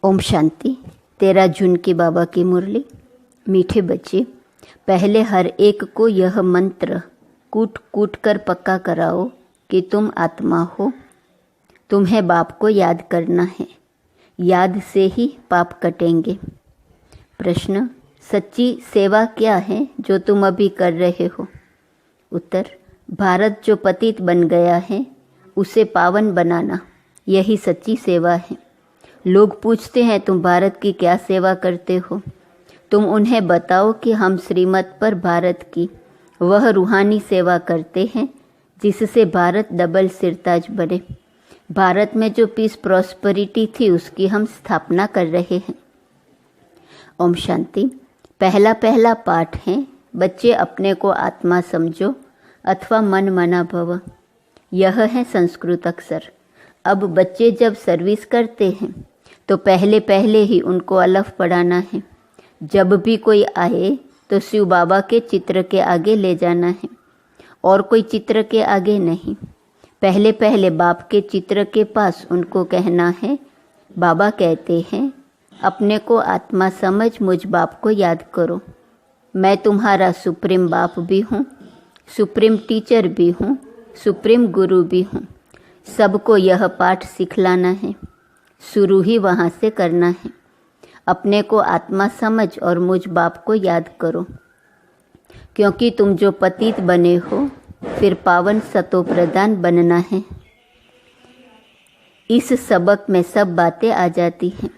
ओम शांति। 13 जून की बाबा की मुरली। मीठे बच्चे, पहले हर एक को यह मंत्र कूट कूट कर पक्का कराओ कि तुम आत्मा हो। तुम्हें बाप को याद करना है, याद से ही पाप कटेंगे। प्रश्न, सच्ची सेवा क्या है जो तुम अभी कर रहे हो? उत्तर, भारत जो पतित बन गया है उसे पावन बनाना, यही सच्ची सेवा है। लोग पूछते हैं तुम भारत की क्या सेवा करते हो? तुम उन्हें बताओ कि हम श्रीमत पर भारत की वह रूहानी सेवा करते हैं जिससे भारत डबल सिरताज बने। भारत में जो पीस प्रॉस्पेरिटी थी उसकी हम स्थापना कर रहे हैं। ओम शांति। पहला पाठ है, बच्चे अपने को आत्मा समझो अथवा मन मना भव। यह है संस्कृत अक्षर। अब बच्चे जब सर्विस करते हैं तो पहले ही उनको अलफ पढ़ाना है। जब भी कोई आए तो शिव बाबा के चित्र के आगे ले जाना है और कोई चित्र के आगे नहीं। पहले बाप के चित्र के पास उनको कहना है, बाबा कहते हैं अपने को आत्मा समझ मुझ बाप को याद करो। मैं तुम्हारा सुप्रीम बाप भी हूँ, सुप्रीम टीचर भी हूँ, सुप्रीम गुरु भी हूँ। सबको यह पाठ सिखलाना है, शुरू ही वहाँ से करना है। अपने को आत्मा समझ और मुझ बाप को याद करो, क्योंकि तुम जो पतित बने हो फिर पावन सतो प्रधान बनना है। इस सबक में सब बातें आ जाती हैं,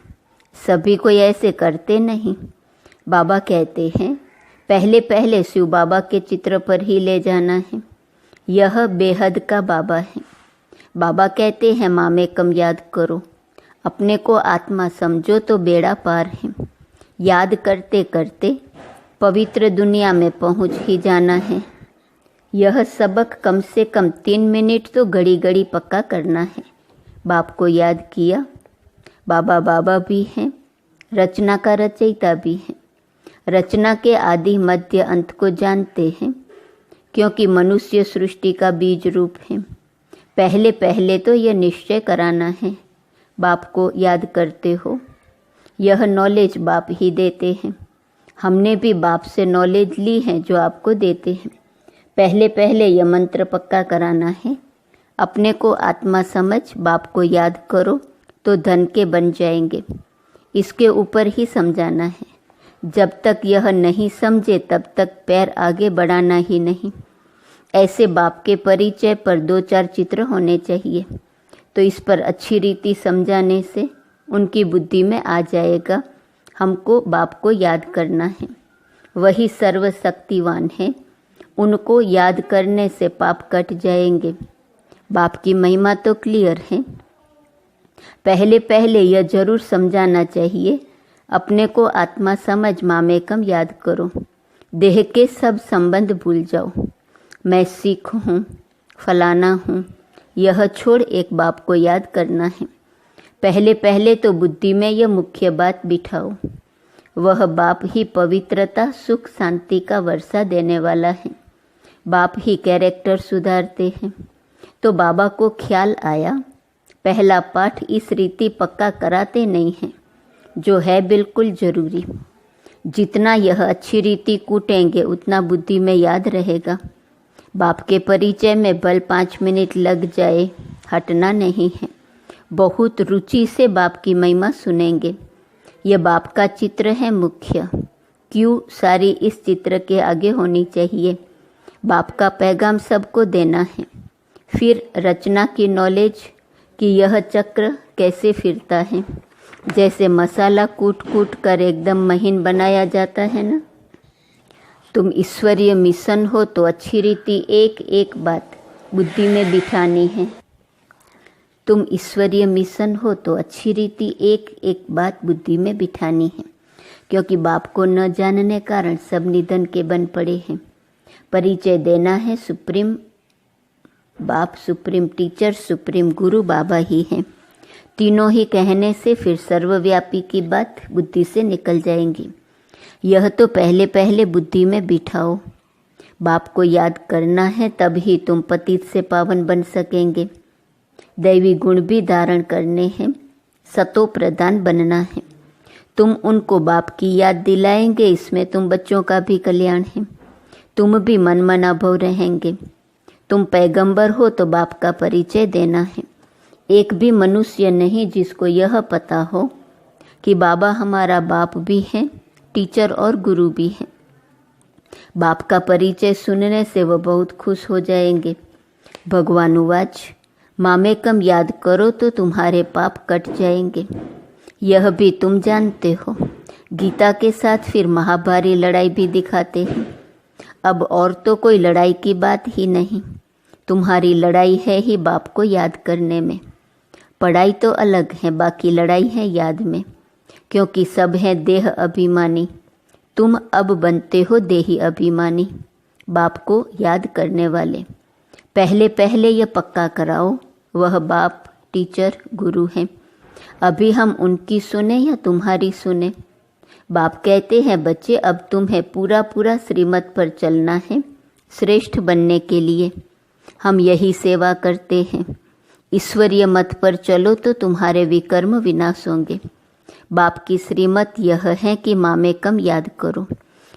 सभी कोई ऐसे करते नहीं। बाबा कहते हैं पहले शिव बाबा के चित्र पर ही ले जाना है। यह बेहद का बाबा है। बाबा कहते हैं मामे कम याद करो, अपने को आत्मा समझो तो बेड़ा पार है। याद करते करते पवित्र दुनिया में पहुंच ही जाना है। यह सबक कम से कम 3 मिनट तो घड़ी पक्का करना है। बाप को याद किया, बाबा भी हैं, रचना का रचयिता भी हैं। रचना के आदि मध्य अंत को जानते हैं, क्योंकि मनुष्य सृष्टि का बीज रूप है। पहले तो यह निश्चय कराना है, बाप को याद करते हो। यह नॉलेज बाप ही देते हैं। हमने भी बाप से नॉलेज ली है जो आपको देते हैं। पहले यह मंत्र पक्का कराना है। अपने को आत्मा समझ बाप को याद करो तो धन के बन जाएंगे। इसके ऊपर ही समझाना है। जब तक यह नहीं समझे तब तक पैर आगे बढ़ाना ही नहीं। ऐसे बाप के परिचय पर 2-4 चित्र होने चाहिए, तो इस पर अच्छी रीति समझाने से उनकी बुद्धि में आ जाएगा हमको बाप को याद करना है। वही सर्वशक्तिवान है, उनको याद करने से पाप कट जाएंगे। बाप की महिमा तो क्लियर है। पहले यह जरूर समझाना चाहिए, अपने को आत्मा समझ मामेकम याद करो। देह के सब संबंध भूल जाओ। मैं सिख हूँ, फलाना हूँ, यह छोड़ एक बाप को याद करना है। पहले तो बुद्धि में यह मुख्य बात बिठाओ। वह बाप ही पवित्रता, सुख, शांति का वर्षा देने वाला है। बाप ही कैरेक्टर सुधारते हैं। तो बाबा को ख्याल आया, पहला पाठ इस रीति पक्का कराते नहीं हैं, जो है बिल्कुल जरूरी। जितना यह अच्छी रीति कूटेंगे उतना बुद्धि में याद रहेगा। बाप के परिचय में भल 5 मिनट लग जाए, हटना नहीं है। बहुत रुचि से बाप की महिमा सुनेंगे। यह बाप का चित्र है मुख्य। क्यों सारी इस चित्र के आगे होनी चाहिए। बाप का पैगाम सबको देना है। फिर रचना की नॉलेज कि यह चक्र कैसे फिरता है। जैसे मसाला कूट कर एकदम महीन बनाया जाता है ना। तुम ईश्वरीय मिशन हो तो अच्छी रीति एक बात बुद्धि में बिठानी है। तुम ईश्वरीय मिशन हो तो अच्छी रीति एक बात बुद्धि में बिठानी है, क्योंकि बाप को न जानने कारण सब निधन के बन पड़े हैं। परिचय देना है, सुप्रीम बाप, सुप्रीम टीचर, सुप्रीम गुरु बाबा ही हैं। तीनों ही कहने से फिर सर्वव्यापी की बात बुद्धि से निकल जाएंगी। यह तो पहले बुद्धि में बिठाओ। बाप को याद करना है, तभी तुम पतित से पावन बन सकेंगे। दैवी गुण भी धारण करने हैं, सतो प्रधान बनना है। तुम उनको बाप की याद दिलाएंगे, इसमें तुम बच्चों का भी कल्याण है। तुम भी मन मना भव रहेंगे। तुम पैगंबर हो तो बाप का परिचय देना है। एक भी मनुष्य नहीं जिसको यह पता हो कि बाबा हमारा बाप भी है, टीचर और गुरु भी है। बाप का परिचय सुनने से वह बहुत खुश हो जाएंगे। भगवान उवाच, मामेकम याद करो तो तुम्हारे पाप कट जाएंगे। यह भी तुम जानते हो। गीता के साथ फिर महाभारी लड़ाई भी दिखाते हैं। अब और तो कोई लड़ाई की बात ही नहीं। तुम्हारी लड़ाई है ही बाप को याद करने में। पढ़ाई तो अलग है, बाकी लड़ाई है याद में, क्योंकि सब है देह अभिमानी। तुम अब बनते हो देही अभिमानी, बाप को याद करने वाले। पहले पहले यह पक्का कराओ, वह बाप टीचर गुरु हैं। अभी हम उनकी सुने या तुम्हारी सुने? बाप कहते हैं, बच्चे अब तुम्हें पूरा पूरा श्रीमत पर चलना है श्रेष्ठ बनने के लिए। हम यही सेवा करते हैं। ईश्वरीय मत पर चलो तो तुम्हारे विकर्म विनाश होंगे। बाप की श्रीमत यह है कि मामेकम याद करो।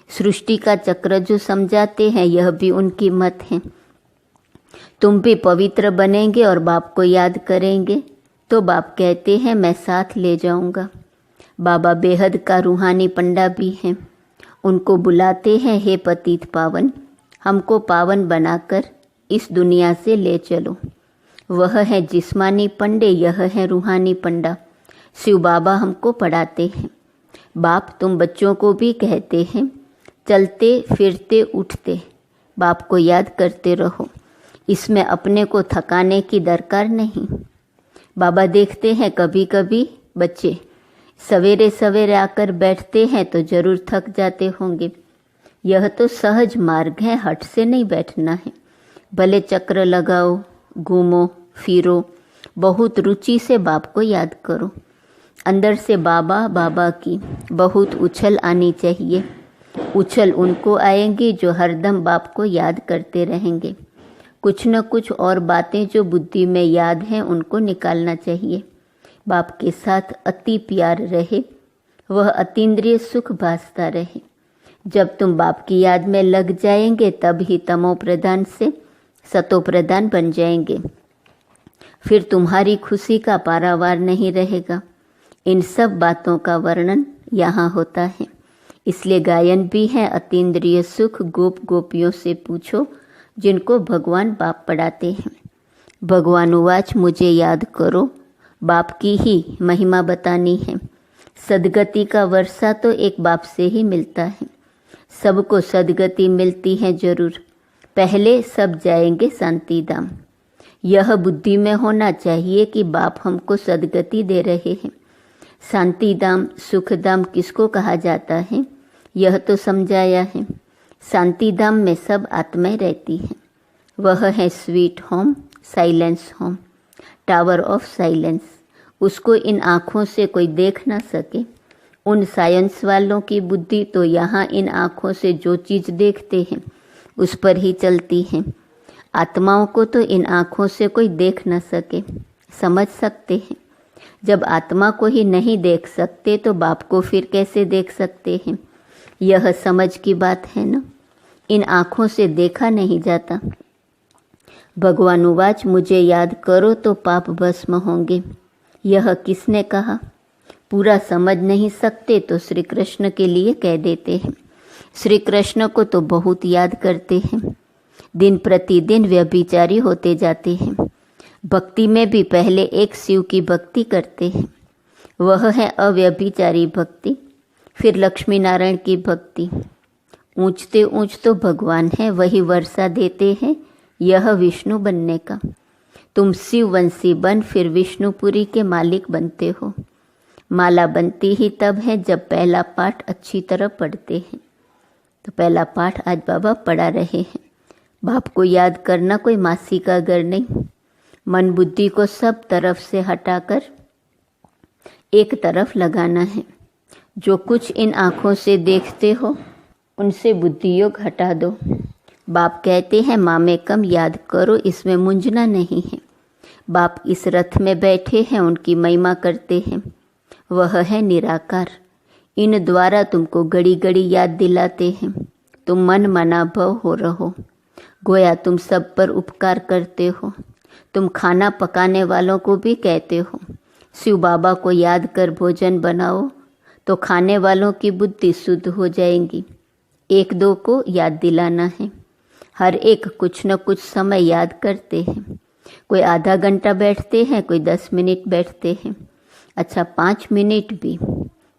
सृष्टि का चक्र जो समझाते हैं यह भी उनकी मत है। तुम भी पवित्र बनेंगे और बाप को याद करेंगे तो बाप कहते हैं मैं साथ ले जाऊंगा। बाबा बेहद का रूहानी पंडा भी हैं। उनको बुलाते हैं, हे पतित पावन, हमको पावन बनाकर इस दुनिया से ले चलो। वह है जिस्मानी पंडे, यह है रूहानी पंडा। शिव बाबा हमको पढ़ाते हैं। बाप तुम बच्चों को भी कहते हैं, चलते फिरते उठते बाप को याद करते रहो। इसमें अपने को थकाने की दरकार नहीं। बाबा देखते हैं कभी कभी बच्चे सवेरे सवेरे आकर बैठते हैं तो जरूर थक जाते होंगे। यह तो सहज मार्ग है, हट से नहीं बैठना है। भले चक्र लगाओ, घूमो फिरो, बहुत रुचि से बाप को याद करो। अंदर से बाबा बाबा की बहुत उछल आनी चाहिए। उछल उनको आएंगी जो हरदम बाप को याद करते रहेंगे। कुछ न कुछ और बातें जो बुद्धि में याद हैं उनको निकालना चाहिए। बाप के साथ अति प्यार रहे, वह अतीन्द्रिय सुख भासता रहे। जब तुम बाप की याद में लग जाएंगे तब ही तमो प्रधान से सतो प्रधान बन जाएंगे। फिर तुम्हारी खुशी का पारावार नहीं रहेगा। इन सब बातों का वर्णन यहाँ होता है। इसलिए गायन भी है, अतीन्द्रिय सुख गोप गोपियों से पूछो जिनको भगवान बाप पढ़ाते हैं। भगवान उवाच, मुझे याद करो, बाप की ही महिमा बतानी है। सदगति का वर्षा तो एक बाप से ही मिलता है। सबको सदगति मिलती है जरूर। पहले सब जाएंगे शांति धाम। यह बुद्धि में होना चाहिए कि बाप हमको सदगति दे रहे हैं। शांति धाम सुख धाम किसको कहा जाता है यह तो समझाया है। शांति धाम में सब आत्माएं रहती हैं। वह है sweet home, silence home, tower of silence. उसको इन आँखों से कोई देख ना सके। उन साइंस वालों की बुद्धि तो यहाँ इन आँखों से जो चीज़ देखते हैं उस पर ही चलती है। आत्माओं को तो इन आँखों से कोई देख न सके। समझ सकते हैं। जब आत्मा को ही नहीं देख सकते तो बाप को फिर कैसे देख सकते हैं? यह समझ की बात है ना। इन आँखों से देखा नहीं जाता। भगवान उवाच, मुझे याद करो तो पाप भस्म होंगे। यह किसने कहा? पूरा समझ नहीं सकते तो श्री कृष्ण के लिए कह देते हैं। श्री कृष्ण को तो बहुत याद करते हैं। दिन प्रतिदिन व्यभिचारी होते जाते हैं। भक्ति में भी पहले एक शिव की भक्ति करते हैं, वह है अव्यभिचारी भक्ति। फिर लक्ष्मी नारायण की भक्ति। ऊंचते ऊंच तो भगवान है, वही वर्षा देते हैं यह विष्णु बनने का। तुम शिववंशी बन फिर विष्णुपुरी के मालिक बनते हो। माला बनती ही तब है जब पहला पाठ अच्छी तरह पढ़ते हैं। तो पहला पाठ आज बाबा पढ़ा रहे हैं। बाप को याद करना कोई मासी का घर नहीं। मन बुद्धि को सब तरफ से हटाकर एक तरफ लगाना है। जो कुछ इन आँखों से देखते हो उनसे बुद्धि योग हटा दो। बाप कहते हैं मामेकम याद करो, इसमें मुंझना नहीं है। बाप इस रथ में बैठे हैं, उनकी महिमा करते हैं। वह है निराकार। इन द्वारा तुमको घड़ी घड़ी याद दिलाते हैं। तुम मन मना भव हो रहो, गोया तुम सब पर उपकार करते हो। तुम खाना पकाने वालों को भी कहते हो, शिव बाबा को याद कर भोजन बनाओ, तो खाने वालों की बुद्धि शुद्ध हो जाएगी। एक दो को याद दिलाना है। हर एक कुछ न कुछ समय याद करते हैं। कोई आधा घंटा बैठते हैं, कोई 10 मिनट बैठते हैं। अच्छा, 5 मिनट भी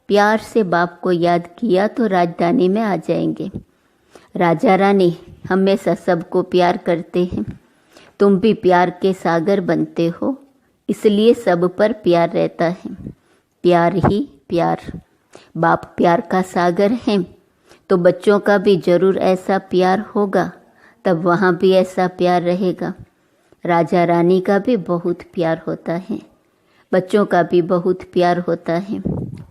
प्यार से बाप को याद किया तो राजधानी में आ जाएंगे। राजा रानी हमेशा सबको प्यार करते हैं। तुम भी प्यार के सागर बनते हो, इसलिए सब पर प्यार रहता है। प्यार ही प्यार। बाप प्यार का सागर हैं, तो बच्चों का भी जरूर ऐसा प्यार होगा, तब वहाँ भी ऐसा प्यार रहेगा। राजा रानी का भी बहुत प्यार होता है, बच्चों का भी बहुत प्यार होता है,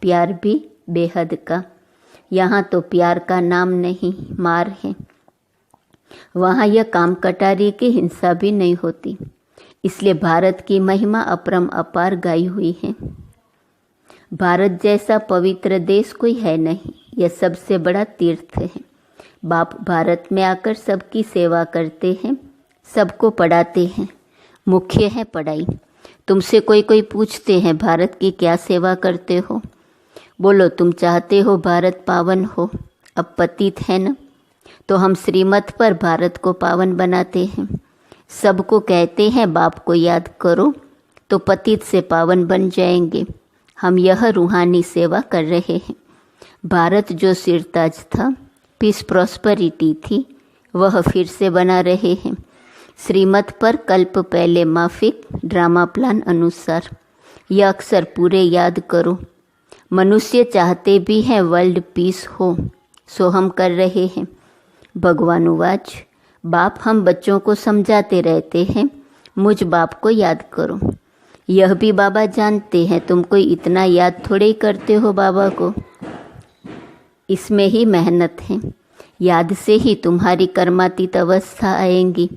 प्यार भी बेहद का। यहाँ तो प्यार का नाम नहीं, मार है। वहाँ यह काम कटारी की हिंसा भी नहीं होती। इसलिए भारत की महिमा अपरम अपार गाई हुई है। भारत जैसा पवित्र देश कोई है नहीं, यह सबसे बड़ा तीर्थ है। बाप भारत में आकर सबकी सेवा करते हैं, सबको पढ़ाते हैं। मुख्य है पढ़ाई। तुमसे कोई पूछते हैं भारत की क्या सेवा करते हो, बोलो तुम चाहते हो भारत पावन हो। अब पतित है न, तो हम श्रीमत पर भारत को पावन बनाते हैं। सबको कहते हैं बाप को याद करो, तो पतित से पावन बन जाएंगे। हम यह रूहानी सेवा कर रहे हैं। भारत जो सिरताज था, पीस प्रॉस्पेरिटी थी, वह फिर से बना रहे हैं। श्रीमत पर कल्प पहले माफिक ड्रामा प्लान अनुसार। यह अक्सर पूरे याद करो। मनुष्य चाहते भी हैं वर्ल्ड पीस हो, सो हम कर रहे हैं। भगवानुवाच, बाप हम बच्चों को समझाते रहते हैं, मुझ बाप को याद करो। यह भी बाबा जानते हैं तुम कोई इतना याद थोड़े ही करते हो बाबा को। इसमें ही मेहनत है। याद से ही तुम्हारी कर्मातीत अवस्था आएंगी।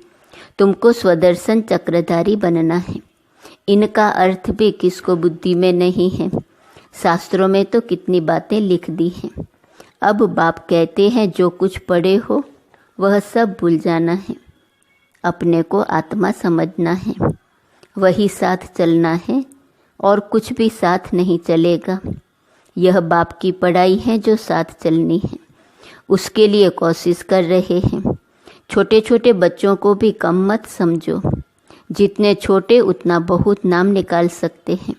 तुमको स्वदर्शन चक्रधारी बनना है। इनका अर्थ भी किसको बुद्धि में नहीं है। शास्त्रों में तो कितनी बातें लिख दी हैं। अब बाप कहते हैं जो कुछ पढ़े हो वह सब भूल जाना है। अपने को आत्मा समझना है, वही साथ चलना है, और कुछ भी साथ नहीं चलेगा। यह बाप की पढ़ाई है जो साथ चलनी है, उसके लिए कोशिश कर रहे हैं। छोटे छोटे बच्चों को भी कम मत समझो। जितने छोटे उतना बहुत नाम निकाल सकते हैं।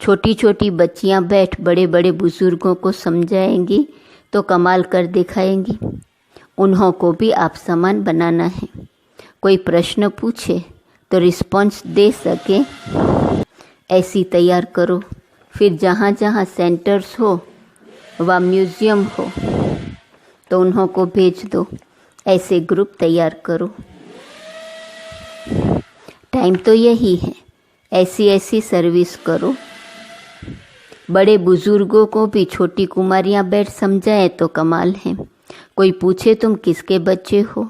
छोटी छोटी बच्चियां बैठ बड़े बड़े बुजुर्गों को समझाएंगी तो कमाल कर दिखाएंगी। उन्हों को भी आप समान बनाना है। कोई प्रश्न पूछे तो रिस्पॉन्स दे सके ऐसी तैयार करो। फिर जहाँ जहाँ सेंटर्स हो व म्यूज़ियम हो तो उन्हों को भेज दो। ऐसे ग्रुप तैयार करो। टाइम तो यही है, ऐसी ऐसी सर्विस करो। बड़े बुजुर्गों को भी छोटी कुमारियाँ बैठ समझाएं तो कमाल है। कोई पूछे तुम किसके बच्चे हो,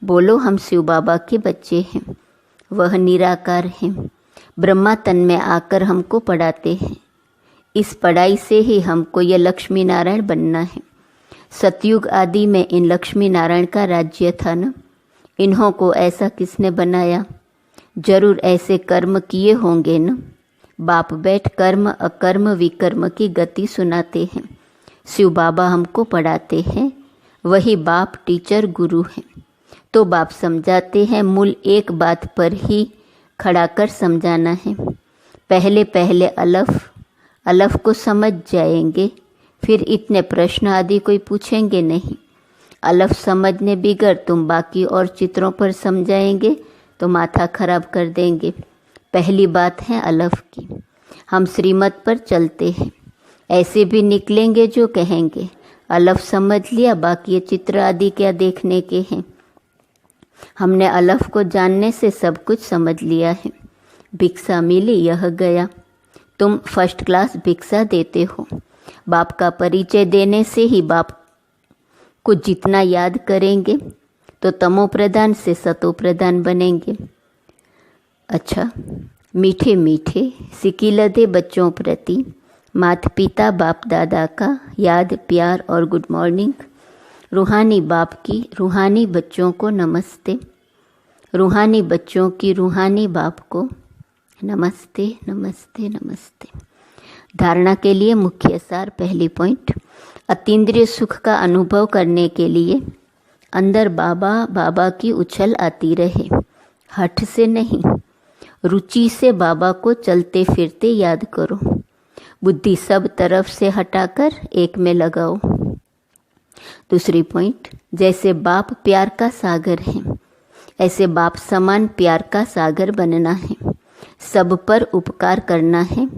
बोलो हम शिव बाबा के बच्चे हैं। वह निराकार हैं। ब्रह्मा तन में आकर हमको पढ़ाते हैं। इस पढ़ाई से ही हमको यह लक्ष्मी नारायण बनना है। सतयुग आदि में इन लक्ष्मी नारायण का राज्य था न। इन्हों को ऐसा किसने बनाया? जरूर ऐसे कर्म किए होंगे न। बाप बैठ कर्म अकर्म विकर्म की गति सुनाते हैं। शिव बाबा हमको पढ़ाते हैं। वही बाप टीचर गुरु हैं। तो बाप समझाते हैं, मूल एक बात पर ही खड़ा कर समझाना है। पहले पहले अलफ को समझ जाएंगे, फिर इतने प्रश्न आदि कोई पूछेंगे नहीं। अलफ समझने बिगड़ तुम बाकी और चित्रों पर समझाएंगे तो माथा खराब कर देंगे। पहली बात है अलफ की। हम श्रीमत पर चलते हैं। ऐसे भी निकलेंगे जो कहेंगे अलफ समझ लिया, बाकी ये चित्र आदि क्या देखने के हैं। हमने अलफ को जानने से सब कुछ समझ लिया है। भिक्षा मिली यह गया। तुम फर्स्ट क्लास भिक्षा देते हो। बाप का परिचय देने से ही बाप को जितना याद करेंगे तो तमो प्रधान से सतो प्रधान बनेंगे। अच्छा, मीठे मीठे सिकिलदे बच्चों प्रति माता पिता बाप दादा का याद प्यार और गुड मॉर्निंग। रूहानी बाप की रूहानी बच्चों को नमस्ते। रूहानी बच्चों की रूहानी बाप को नमस्ते नमस्ते नमस्ते। धारणा के लिए मुख्य सार। पहली पॉइंट, अतीन्द्रिय सुख का अनुभव करने के लिए अंदर बाबा बाबा की उछल आती रहे, हठ से नहीं, रुचि से बाबा को चलते फिरते याद करो। बुद्धि सब तरफ से हटाकर एक में लगाओ। दूसरी पॉइंट, जैसे बाप प्यार का सागर है, ऐसे बाप समान प्यार का सागर बनना है, सब पर उपकार करना है,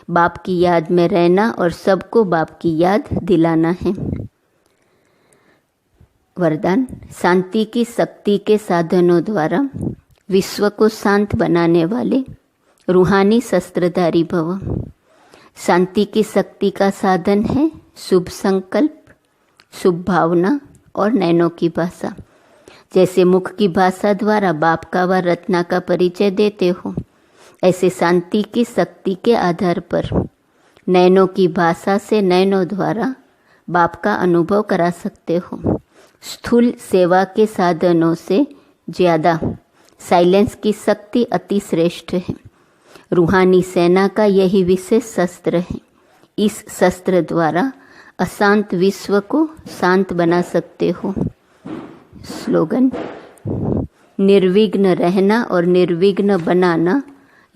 बाप की याद में रहना और सबको बाप की याद दिलाना है। वरदान, शांति की शक्ति के साधनों द्वारा विश्व को शांत बनाने वाले रूहानी शस्त्रधारी भव। शांति की शक्ति का साधन है शुभ संकल्प, शुभ भावना और नैनों की भाषा। जैसे मुख की भाषा द्वारा बाप का व रत्ना का परिचय देते हो, ऐसे शांति की शक्ति के आधार पर नैनों की भाषा से नैनों द्वारा बाप का अनुभव करा सकते हो। स्थूल सेवा के साधनों से ज़्यादा साइलेंस की शक्ति अति श्रेष्ठ है। रूहानी सेना का यही विशेष शस्त्र है। इस शस्त्र द्वारा अशांत विश्व को शांत बना सकते हो। स्लोगन, निर्विघ्न रहना और निर्विघ्न बनाना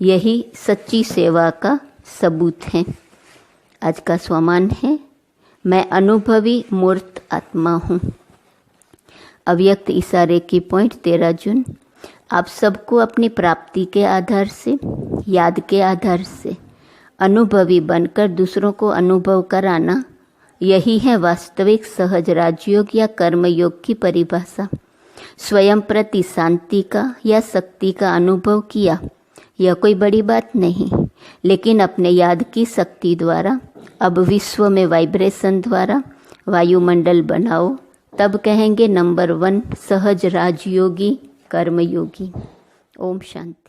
यही सच्ची सेवा का सबूत है। आज का स्वमान है, मैं अनुभवी मूर्त आत्मा हूँ। अव्यक्त इशारे की पॉइंट 13 जून। आप सबको अपनी प्राप्ति के आधार से, याद के आधार से अनुभवी बनकर दूसरों को अनुभव कराना, यही है वास्तविक सहज राजयोग या कर्मयोग की परिभाषा। स्वयं प्रति शांति का या शक्ति का अनुभव किया, यह कोई बड़ी बात नहीं, लेकिन अपने याद की शक्ति द्वारा अब विश्व में वाइब्रेशन द्वारा वायुमंडल बनाओ, तब कहेंगे नंबर 1 सहज राजयोगी कर्मयोगी। ओम शांति।